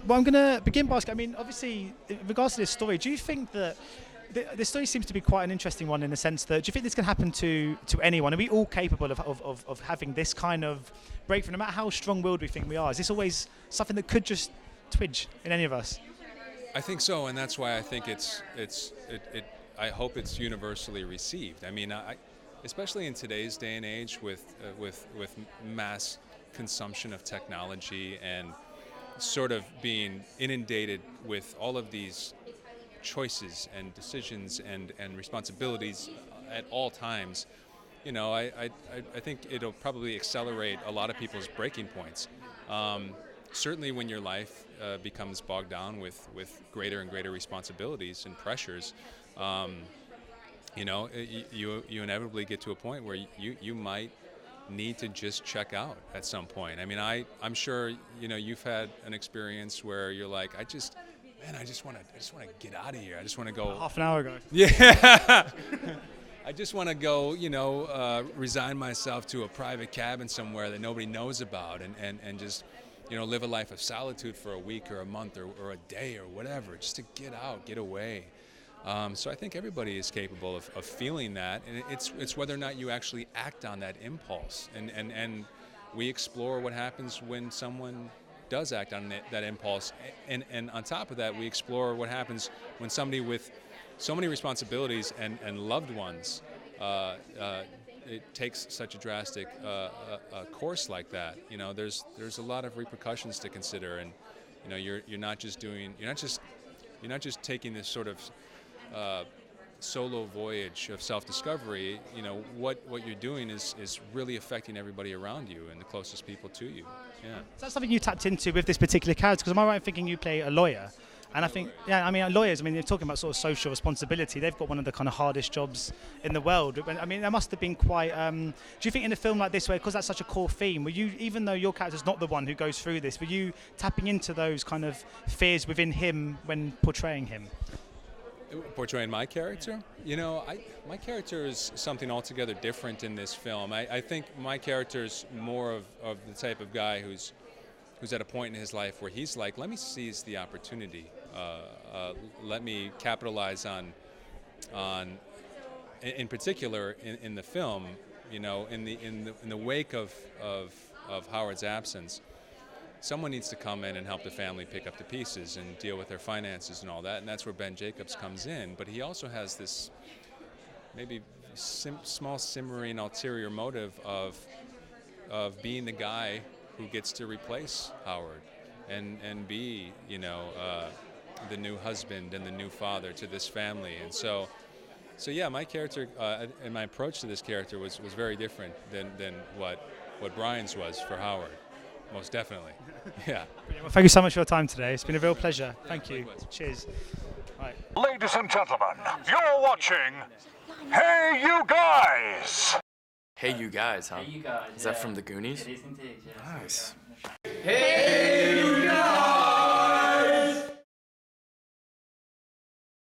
Well, I'm going to begin by asking, I mean, obviously, in regards to this story, do you think that this story seems to be quite an interesting one in the sense that, do you think this can happen to anyone? Are we all capable of having this kind of breakthrough, no matter how strong-willed we think we are? Is this always something that could just twitch in any of us? I think so, and that's why I think I hope it's universally received. I mean, especially in today's day and age with mass consumption of technology and sort of being inundated with all of these choices and decisions and responsibilities at all times, you know, I think it'll probably accelerate a lot of people's breaking points. Certainly when your life becomes bogged down with greater and greater responsibilities and pressures, you know, you inevitably get to a point where you might need to just check out at some point. I mean, I'm sure, you know, you've had an experience where you're like, I just want to get out of here. I just want to go. Half an hour ago. Yeah. I just want to go, you know, resign myself to a private cabin somewhere that nobody knows about and just, you know, live a life of solitude for a week or a month or a day or whatever, just to get out, get away. So I think everybody is capable of feeling that, and it's whether or not you actually act on that impulse. And we explore what happens when someone does act on that impulse. And on top of that, we explore what happens when somebody with so many responsibilities and loved ones, it takes such a drastic course like that. You know, there's a lot of repercussions to consider, and you know, you're not just taking this sort of solo voyage of self-discovery. You know, what you're doing is really affecting everybody around you and the closest people to you. Yeah. So that's something you tapped into with this particular character, because am I right in thinking you play a lawyer? And I think, yeah, I mean, lawyers, I mean, they're talking about sort of social responsibility. They've got one of the kind of hardest jobs in the world. I mean, that must have been quite, do you think in a film like this, where, because that's such a core theme, were you, even though your character's not the one who goes through this, were you tapping into those kind of fears within him when portraying him? Portraying my character? You know, my character is something altogether different in this film. I think my character is more of the type of guy who's at a point in his life where he's like, let me seize the opportunity. Let me capitalize on in particular in the film, you know, in the wake of Howard's absence. Someone needs to come in and help the family pick up the pieces and deal with their finances and all that, and that's where Ben Jacobs comes in. But he also has this maybe small simmering ulterior motive of being the guy who gets to replace Howard and be, you know, the new husband and the new father to this family. And so yeah, my character and my approach to this character was very different than what Bryan's was for Howard. Most definitely. Yeah. Well, thank you so much for your time today. It's been a real pleasure. Thank you. Likewise. Cheers. Right. Ladies and gentlemen, you're watching Hey You Guys! Hey You Guys, huh? Hey, you guys. Is that from the Goonies? It is indeed, yes. Nice. Hey,